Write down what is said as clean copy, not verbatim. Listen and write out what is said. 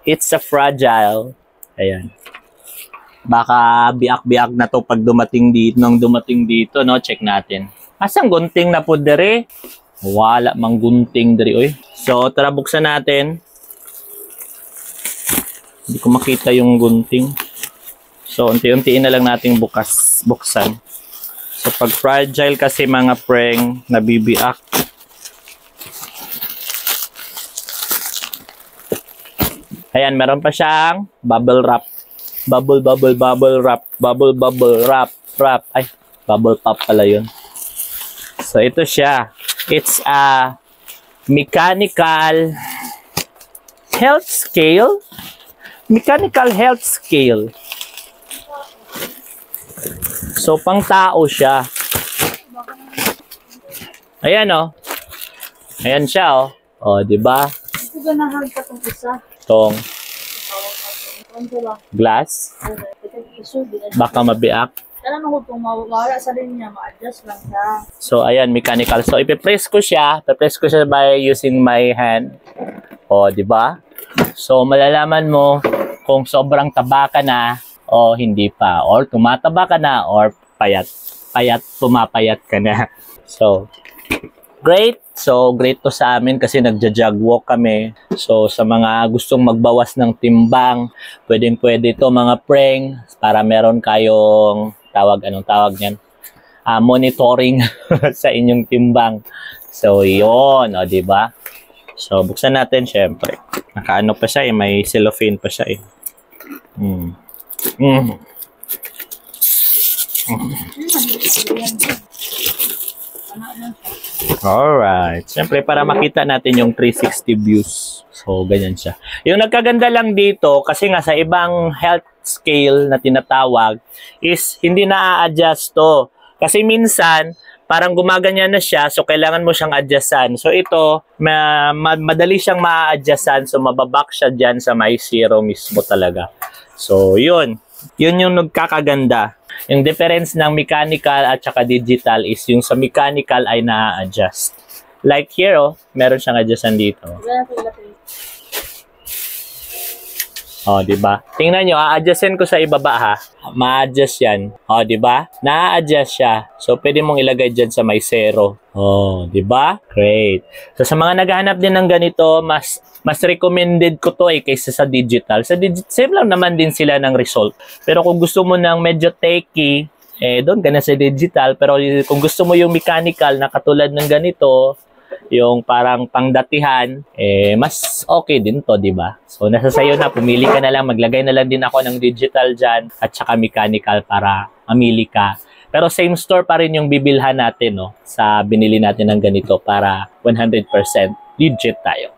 It's a fragile. Ayan. Baka biak-biak na to pag dumating dito. Nung dumating dito, no? Check natin. Asang gunting na po dere? Wala mang gunting dere, oy. So, tara buksan natin. Hindi ko makita yung gunting. So, unti-untiin na lang nating buksan. So, pag fragile kasi mga preng, nabibiak. Ayan, meron pa siyang bubble wrap. Bubble wrap. Bubble wrap. Ay, bubble pop pala yun. So, ito siya. It's a mechanical health scale. Mechanical health scale. So, pang tao siya. Ayan, oh. Ayan siya, oh. Oh, diba? Ito ganahan pa itong isa. Itong glass. Baka mabiak. Kailan ako itong mawala sa linya, ma-adjust lang siya. So, ayan, mechanical. So, ipipress ko siya. Ipipress ko siya by using my hand. O, di ba? So, malalaman mo kung sobrang taba ka na o hindi pa. Or tumataba ka na or payat. Pumapayat ka na. So, great. So, great to sa amin kasi nagja-jog walk kami. So, sa mga gustong magbawas ng timbang, pwedeng-pwede to mga preng para meron kayong anong tawag niyan? Monitoring sa inyong timbang. So, yun. O, diba? So, buksan natin, syempre. Nakaano pa siya eh. May cellophane pa siya eh. Alright. Syempre, para makita natin yung 360 views. So, ganyan siya. Yung nagkaganda lang dito, kasi nga sa ibang health scale na tinatawag, is hindi na-adjust to. Kasi minsan, parang gumaganyan na siya, so kailangan mo siyang adjustan. So, ito, madali siyang ma-adjustan, so mababak siya dyan sa may zero mismo talaga. So, yun. Yun yung nagkakaganda. Yung difference ng mechanical at saka digital is yung sa mechanical ay na-adjust. Like here, oh, meron siyang adjustan dito. Oh, di ba? Tingnan nyo, a-adjustin ko sa ibaba ha. Ma-adjust yan. Oh, di ba? Na-adjust siya. So, pwede mong ilagay dyan sa may zero. Oh, di ba? Great. So, sa mga naghahanap din ng ganito, mas recommended ko to eh kaysa sa digital. Sa digital, same lang naman din sila ng result. Pero kung gusto mo ng medyo techy, doon ka na sa digital. Pero kung gusto mo yung mechanical na katulad ng ganito, yung parang pangdatihan, mas okay din to, di ba? So, nasa sayo na, pumili ka na lang, maglagay na lang din ako ng digital dyan, at saka mechanical para mamili ka. Pero same store pa rin yung bibilhan natin, no? Sa binili natin ng ganito para 100% legit tayo.